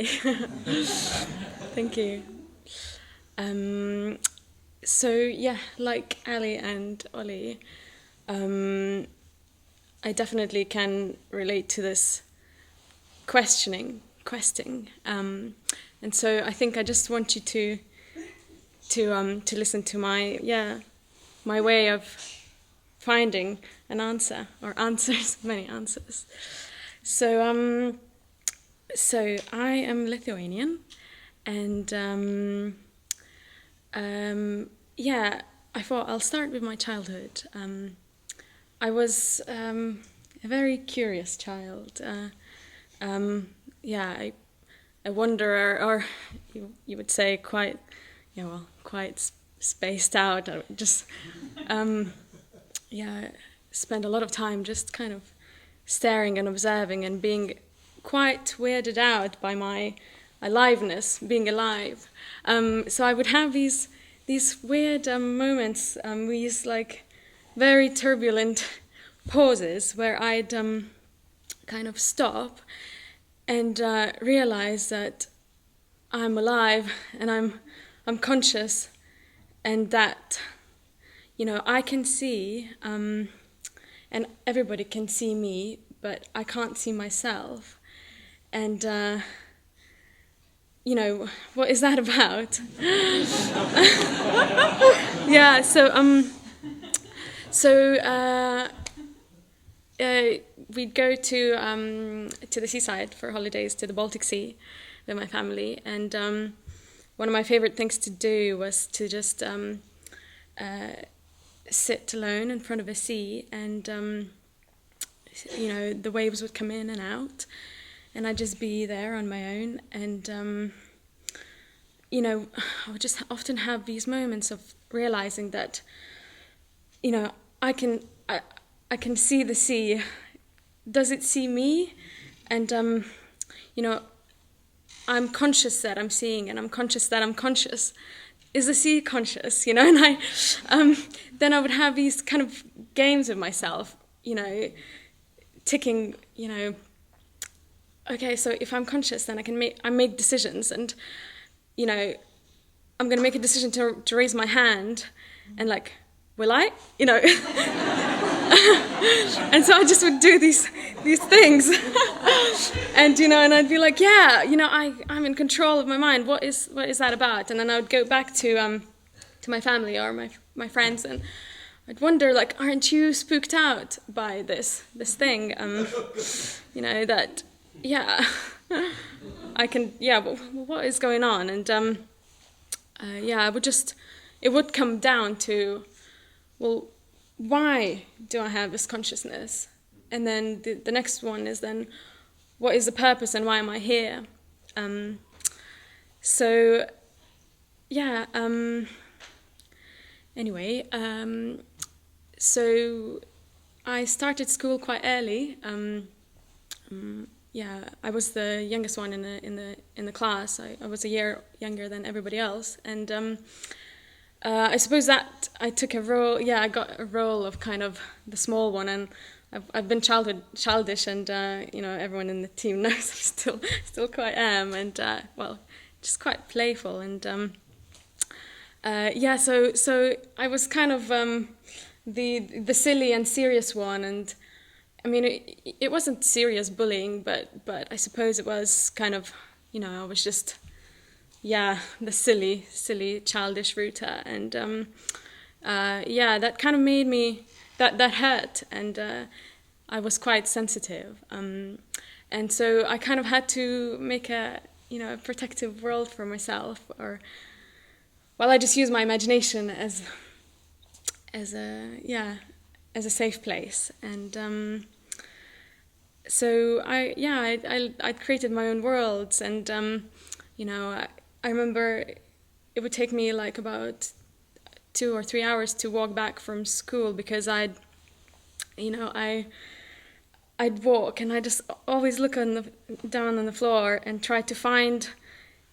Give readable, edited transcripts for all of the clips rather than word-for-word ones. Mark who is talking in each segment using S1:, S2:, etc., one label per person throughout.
S1: Hi. Thank you. So yeah, like Ali and Ollie, I definitely can relate to this questing, and so I think I just want you to listen to my way of finding an answer or answers, many answers. So so I am Lithuanian, and yeah, I thought I'll start with my childhood. I was a very curious child. Yeah, a wanderer, or you would say quite, quite spaced out. I would just, spend a lot of time just kind of staring and observing and being quite weirded out by my aliveness, being alive. So I would have these weird moments, these like very turbulent pauses where I'd kind of stop and realize that I'm alive and I'm conscious, and that I can see, and everybody can see me, but I can't see myself. And what is that about? Yeah. We'd go to the seaside for holidays, to the Baltic Sea, with my family, and one of my favorite things to do was to just sit alone in front of a sea, and the waves would come in and out, and I'd just be there on my own, and I would just often have these moments of realizing that I can see the sea. Does it see me? And I'm conscious that I'm seeing, and I'm conscious that I'm conscious. Is the sea conscious? And I then I would have these kind of games with myself, ticking, okay, so if I'm conscious, then I make decisions, and I'm going to make a decision to raise my hand, and like, will I? And so I just would do these things, and and I'd be like, yeah, I'm in control of my mind. What is that about? And then I would go back to my family or my friends, and I'd wonder, like, aren't you spooked out by this thing? That, yeah, I can, yeah. What is going on? And it would come down to, well, why do I have this consciousness? And then the next one is then, what is the purpose and why am I here? Anyway, so I started school quite early. I was the youngest one in the class. I was a year younger than everybody else, and I suppose that I took a role. Yeah, I got a role of kind of the small one, and I've been childish, and everyone in the team knows I still quite am, and just quite playful, and So I was kind of the silly and serious one, and I mean it wasn't serious bullying, but I suppose it was kind of I was just the silly childish Ruta, and that kind of made me that hurt, and I was quite sensitive, and so I kind of had to make a protective world for myself, or I just use my imagination as a safe place, and so I created my own worlds, and I remember it would take me like about 2 or 3 hours to walk back from school, because I'd walk, and I just always look down on the floor and try to find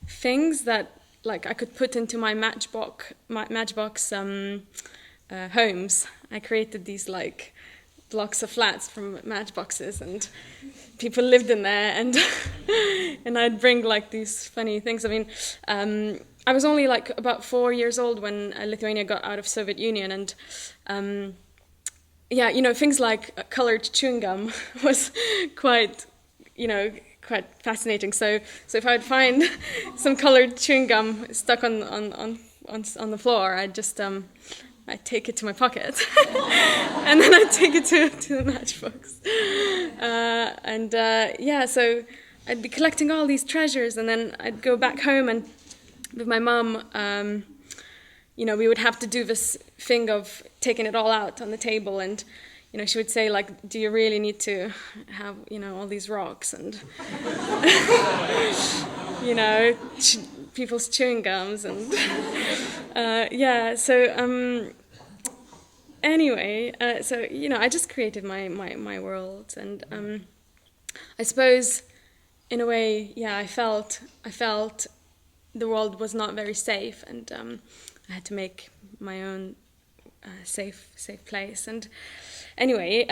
S1: things that like I could put into my matchbox homes. I created these like blocks of flats from matchboxes, and people lived in there, and and I'd bring like these funny things. I mean, I was only like about 4 years old when Lithuania got out of Soviet Union, and yeah, you know, things like colored chewing gum was quite, you know, quite fascinating. So if I'd find some colored chewing gum stuck on the floor, I'd just I'd take it to my pocket, and then I'd take it to the matchbox, and yeah, so I'd be collecting all these treasures, and then I'd go back home, and with my mum, you know, we would have to do this thing of taking it all out on the table, and you know, she would say, like, do you really need to have, you know, all these rocks and you know, people's chewing gums, and yeah, so anyway, so you know, I just created my world, and I suppose in a way, yeah, I felt the world was not very safe, and I had to make my own safe place. And anyway,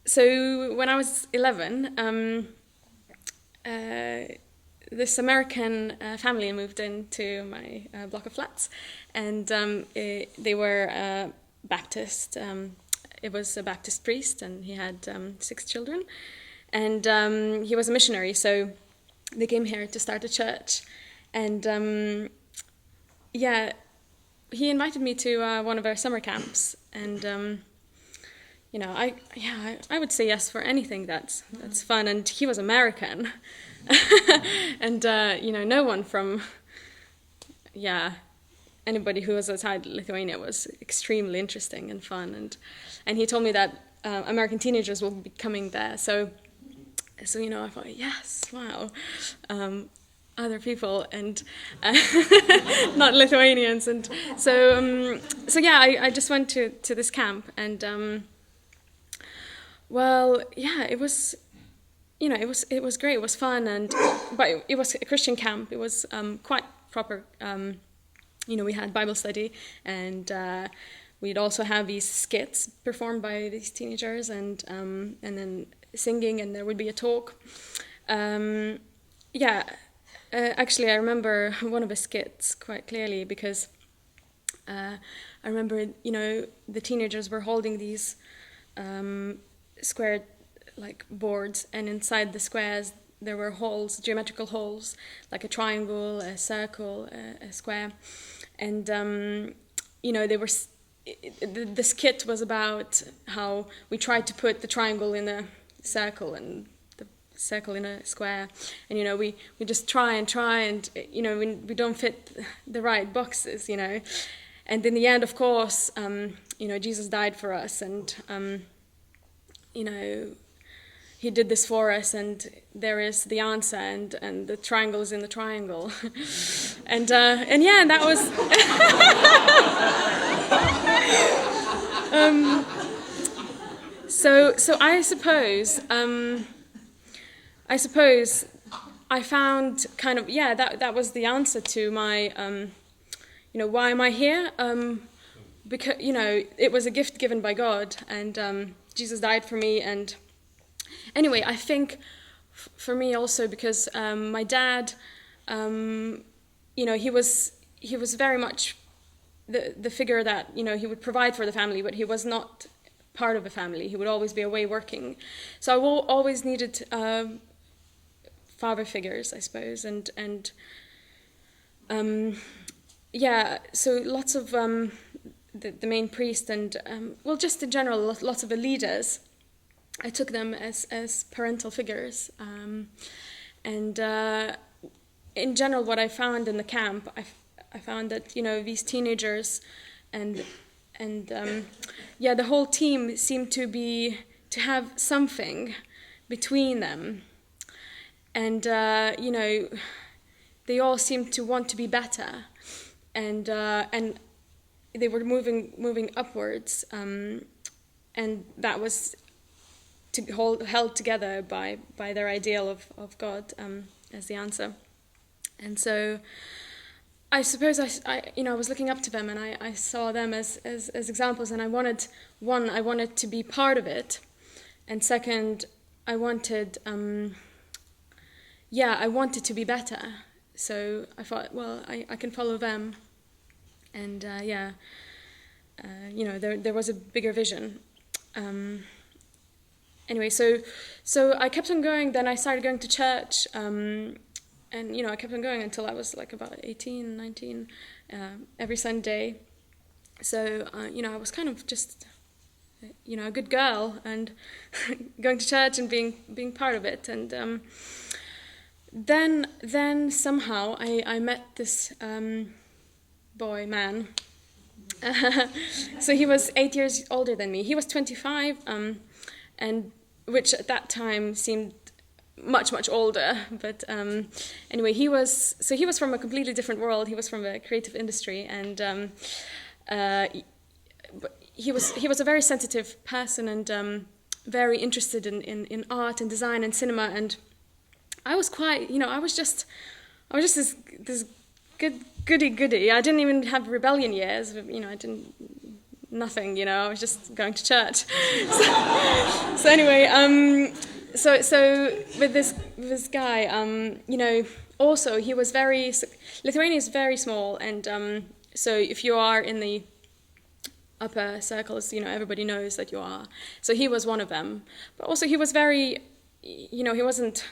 S1: so when I was 11, this American family moved into my block of flats, and they were Baptist. It was a Baptist priest, and he had 6 children, and he was a missionary, so they came here to start a church. And yeah, he invited me to one of our summer camps, and you know, I would say yes for anything that's fun. And he was American, and you know, no one from anybody who was outside Lithuania was extremely interesting and fun. And he told me that American teenagers will be coming there. So you know, I thought, yes, wow. Other people, and not Lithuanians, and so yeah, I just went to this camp, and well, yeah, it was, you know, it was great, it was fun, but it was a Christian camp. It was quite proper. You know, we had Bible study, and we'd also have these skits performed by these teenagers, and then singing, and there would be a talk. Yeah. Actually, I remember one of the skits quite clearly, because I remember, you know, the teenagers were holding these square like boards, and inside the squares there were holes, geometrical holes, like a triangle, a circle, a square, and you know, they were. The skit was about how we tried to put the triangle in a circle and circle in a square, and you know, we just try, and you know, we don't fit the right boxes, you know, and in the end, of course, you know, Jesus died for us, and you know, he did this for us, and there is the answer, and the triangle is in the triangle. and yeah, and that was so I suppose I found kind of, yeah, that was the answer to my, you know, why am I here? Because, you know, it was a gift given by God, and Jesus died for me. And anyway, I think for me also, because my dad, you know, he was very much the figure that, you know, he would provide for the family, but he was not part of a family. He would always be away working. So I always needed father figures, I suppose, and yeah, so lots of the main priest, and well, just in general, lots of the leaders, I took them as parental figures, and in general, what I found in the camp, I found that, you know, these teenagers and yeah, the whole team seemed to have something between them. And, you know, they all seemed to want to be better, and they were moving upwards, and that was held together by their ideal of God as the answer. And so I suppose I was looking up to them, and I saw them as examples, and I wanted to be part of it, and second, I wanted, I wanted to be better. So I thought, well, I can follow them. And there was a bigger vision. Anyway, so I kept on going. Then I started going to church, and I kept on going until I was like about 18, 19, every Sunday. So I was kind of just a good girl and going to church and being part of it. And then somehow I met this man. So he was 8 years older than me. He was 25, and which at that time seemed much, much older. But anyway, he was from a completely different world. He was from a creative industry, and he was a very sensitive person and very interested in art and design and cinema. And I was quite, I was just this goody. I didn't even have rebellion years. I didn't. Nothing, I was just going to church. So anyway, so with this guy, also he was Lithuania is very small, and so if you are in the upper circles, everybody knows that you are. So he was one of them, but also he was very, he wasn't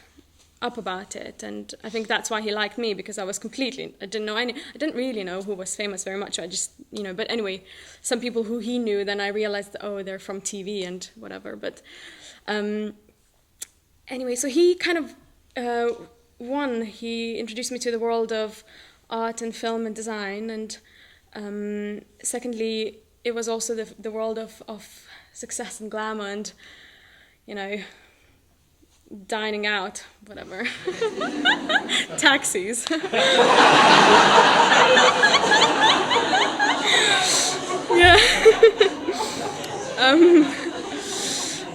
S1: up about it, and I think that's why he liked me, because I didn't really know who was famous very much. I just, but anyway, some people who he knew, then I realized, oh, they're from TV and whatever. But anyway, so he kind of he introduced me to the world of art and film and design, and secondly, it was also the world of success and glamour and dining out, whatever. Taxis.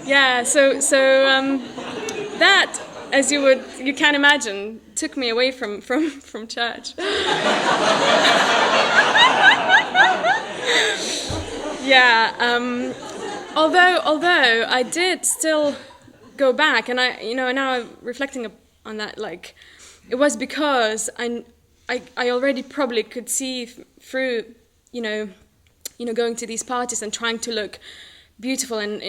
S1: Yeah. So that, as you can imagine, took me away from church. Although I did still go back, and now I'm reflecting on that, like, it was because I already probably could see through, going to these parties and trying to look beautiful, and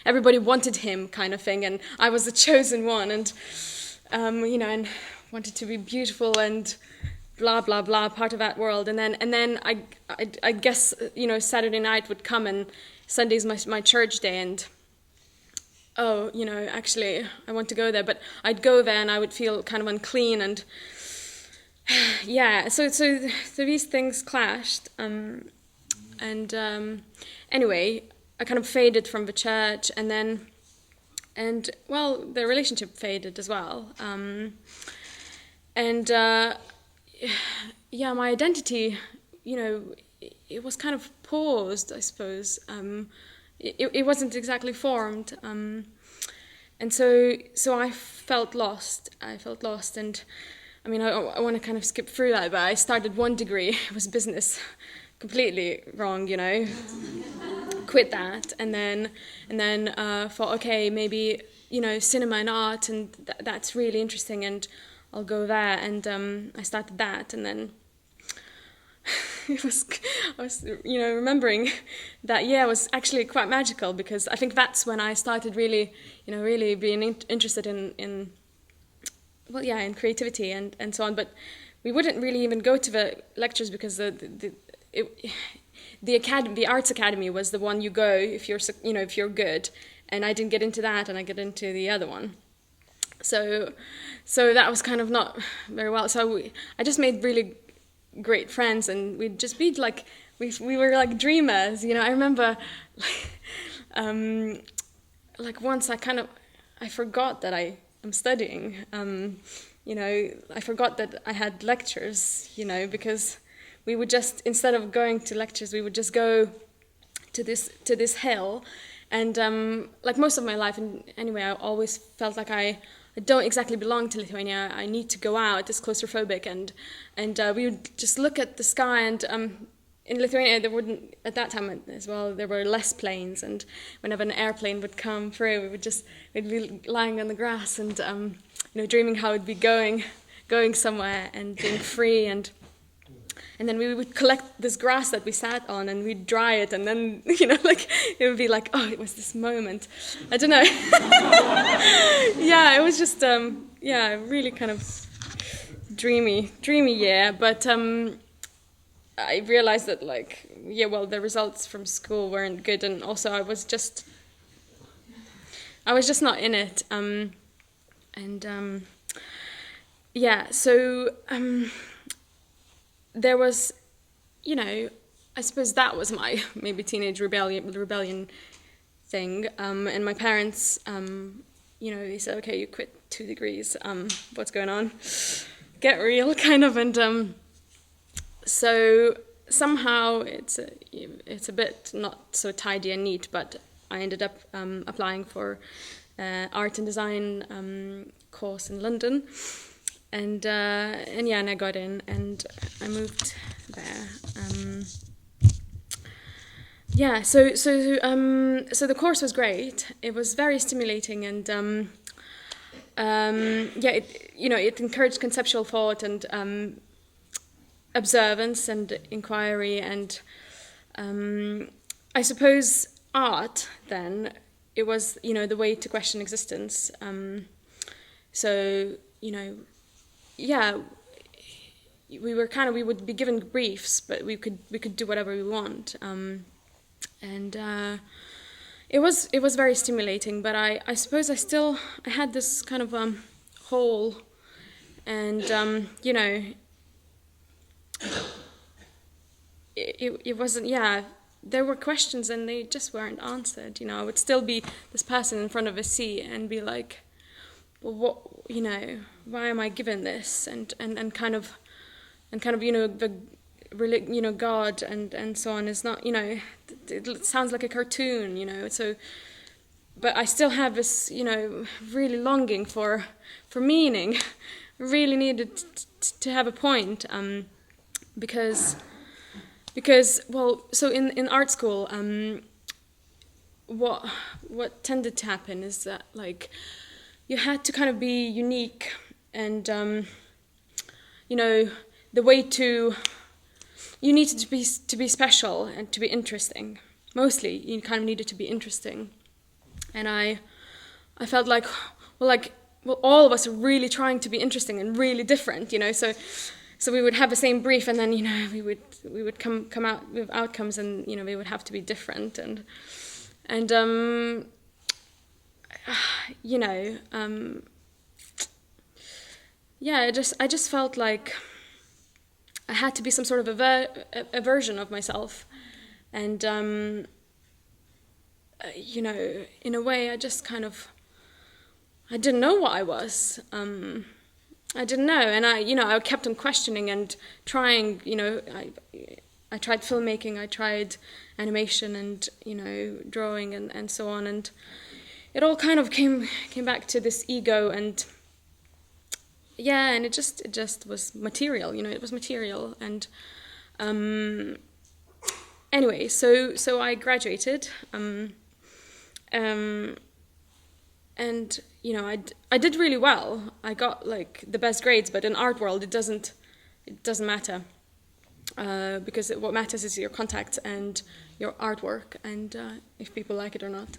S1: everybody wanted him, kind of thing, and I was the chosen one, and and wanted to be beautiful and blah blah blah, part of that world, and then I guess Saturday night would come, and Sunday's my church day, and oh, actually, I want to go there. But I'd go there and I would feel kind of unclean, and so these things clashed. Anyway, I kind of faded from the church, and the relationship faded as well. My identity, it was kind of paused, I suppose. It wasn't exactly formed, and so I felt lost. And I mean, I want to kind of skip through that, but I started one degree. It was business, completely wrong, Quit that, and then thought, okay, maybe cinema and art, and that's really interesting, and I'll go there. And I started that, and then. I was remembering that year was actually quite magical, because I think that's when I started really being interested in creativity and so on. But we wouldn't really even go to the lectures, because the arts academy was the one you go if you're good, and I didn't get into that, and I get into the other one. So that was kind of not very well. So I just made really great friends, and we'd just be like, we were like dreamers, I remember like once I forgot that I am studying, I forgot that I had lectures, because we would just, instead of going to lectures, we would just go to this hill, and like most of my life, and anyway, I always felt like I don't exactly belong to Lithuania. I need to go out. It's claustrophobic, and we would just look at the sky, and in Lithuania, there wouldn't, at that time as well, there were less planes, and whenever an airplane would come through, we'd be lying on the grass and, dreaming how it'd be going somewhere and being free, and then we would collect this grass that we sat on and we'd dry it, and then, it would be like, oh, it was this moment. I don't know. Yeah, it was just, really kind of dreamy year, but I realized that, the results from school weren't good, and also I was just not in it, so there was, I suppose that was my maybe teenage rebellion thing, and my parents, they said, okay, you quit 2 degrees, what's going on? Get real, kind of, and so somehow it's a bit not so tidy and neat, but I ended up applying for art and design course in London, and I got in and I moved there. So the course was great. It was very stimulating, and it encouraged conceptual thought and observance and inquiry, and I suppose art then, it was, the way to question existence. We would be given briefs, but we could do whatever we want. It was very stimulating, but I suppose I had this kind of hole, and it wasn't, there were questions and they just weren't answered. I would still be this person in front of a sea and be like, well, what, why am I given this? And kind of, the God and so on is not, it sounds like a cartoon, so, but I still have this, really longing for meaning. I really needed to have a point, because so in art school, what tended to happen is that, you had to kind of be unique, and the way you needed to be special and to be interesting. Mostly, you kind of needed to be interesting, and I felt like, all of us are really trying to be interesting and really different, So we would have the same brief, and then we would come out with outcomes, and they would have to be different, and I just felt like I had to be some sort of a version of myself, and in a way I just kind of, I didn't know what I was. I didn't know, and I kept on questioning and trying. I tried filmmaking, I tried animation, and drawing, and so on, and it all kind of came back to this ego, and and it just was material. It was material, and anyway, so I graduated, and I did really well. I got the best grades, but in art world it doesn't matter, because what matters is your contact and your artwork, and if people like it or not.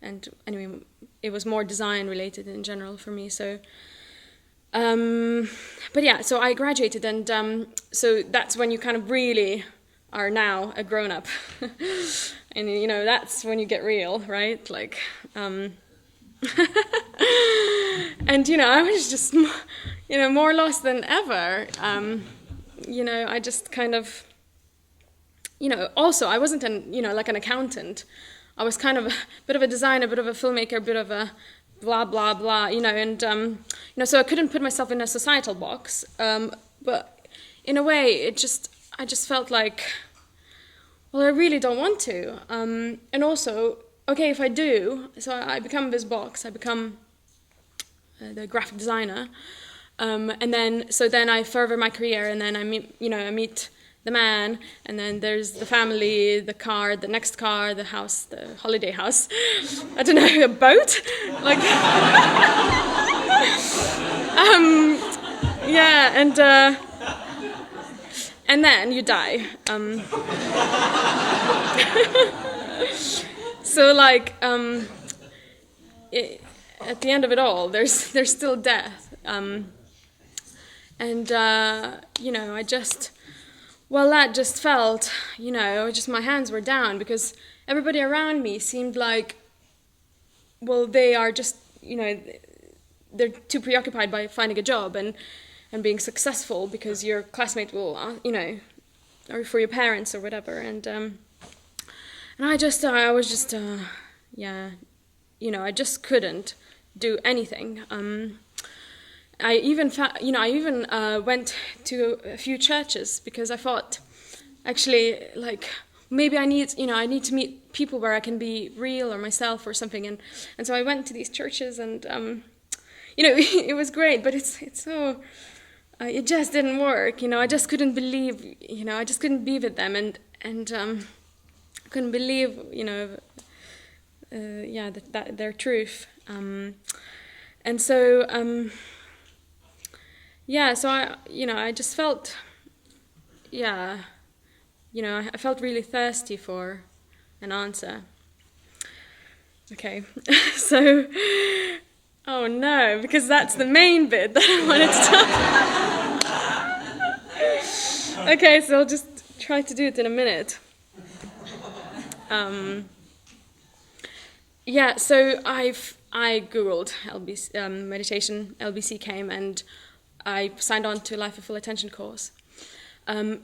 S1: And anyway, it was more design related in general for me. So, so I graduated, and so that's when you kind of really are now a grown up, and that's when you get real, right? And I was just more lost than ever. I just kind of also I wasn't an accountant. I was kind of a bit of a designer, a bit of a filmmaker, a bit of a blah blah blah, and so I couldn't put myself in a societal box, but in a way I just felt like, well, I really don't want to, and also, okay, if I do, so I become this box, I become the graphic designer, and then I further my career, and then I meet the man, and then there's the family, the car, the next car, the house, the holiday house. I don't know, a boat? Like, yeah, and then you die. So like, at the end of it all, there's still death. That just felt, just my hands were down, because everybody around me seemed like, well, they are just, they're too preoccupied by finding a job and being successful, because your classmate will, or for your parents or whatever. And I just couldn't do anything. I even went to a few churches, because I thought, actually, like, maybe I need to meet people where I can be real or myself or something. And so I went to these churches, and it was great, but it's so it just didn't work. I just couldn't believe, I just couldn't be with them, and couldn't believe, that their truth. And so. So I just felt, I felt really thirsty for an answer. Okay, so, oh no, because that's the main bit that I wanted to talk. Okay, so I'll just try to do it in a minute. So I googled LBC, meditation. LBC came, and I signed on to a Life of Full Attention course. I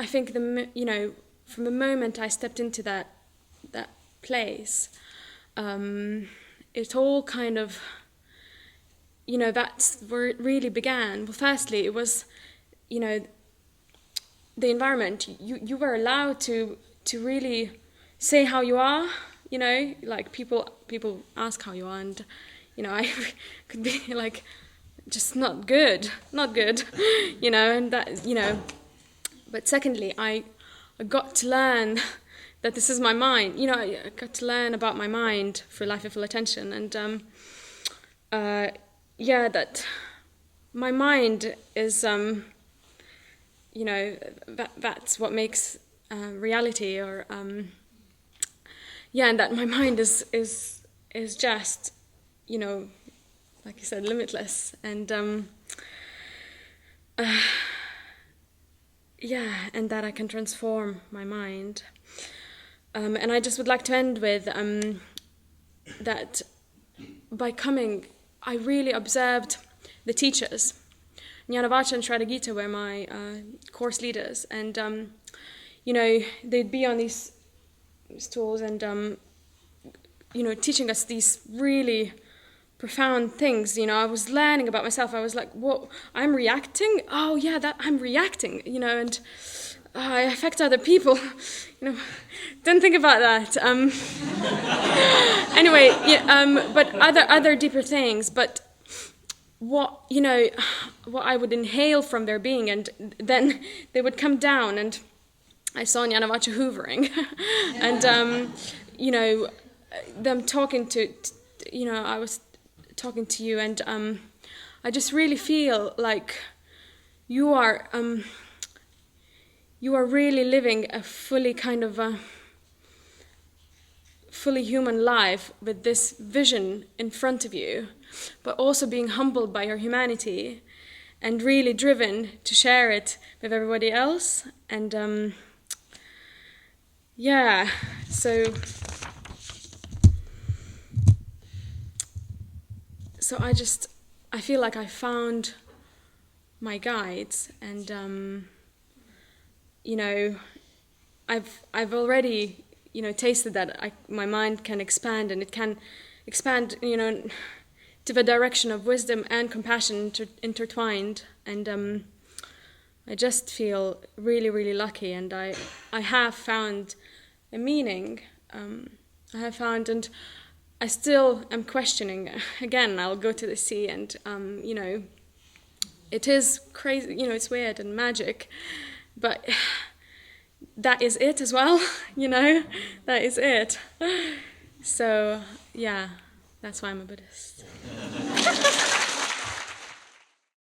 S1: think from the moment I stepped into that place, it all kind of, that's where it really began. Well, firstly, it was, the environment. You were allowed to really say how you are. Like people ask how you are, and I could be like, just not good, and that, but secondly, I got to learn that this is my mind, I got to learn about my mind for Life of Full Attention, and that my mind is, that's what makes reality, or, and that my mind is just, like you said, limitless, and and that I can transform my mind. And I just would like to end with that by coming, I really observed the teachers. Jnanavacha and Shraddha were my course leaders, and they'd be on these stools and teaching us these really profound things. I was learning about myself. I was like, "Whoa, I'm reacting? Oh yeah, that I'm reacting." And I affect other people. Didn't think about that. Anyway, but other deeper things. But what I would inhale from their being, and then they would come down, and I saw Jnanavacha hoovering, and them talking to I was talking to you, and I just really feel like you are really living a fully kind of fully human life with this vision in front of you, but also being humbled by your humanity and really driven to share it with everybody else. And so I feel like I found my guides, and I've already tasted that my mind can expand, and it can expand to the direction of wisdom and compassion intertwined, and I just feel really, really lucky, and I have found a meaning. I have found, and I still am questioning. Again, I'll go to the sea, and it is crazy, it's weird and magic, but that is it as well, that is it. So, yeah, that's why I'm a Buddhist.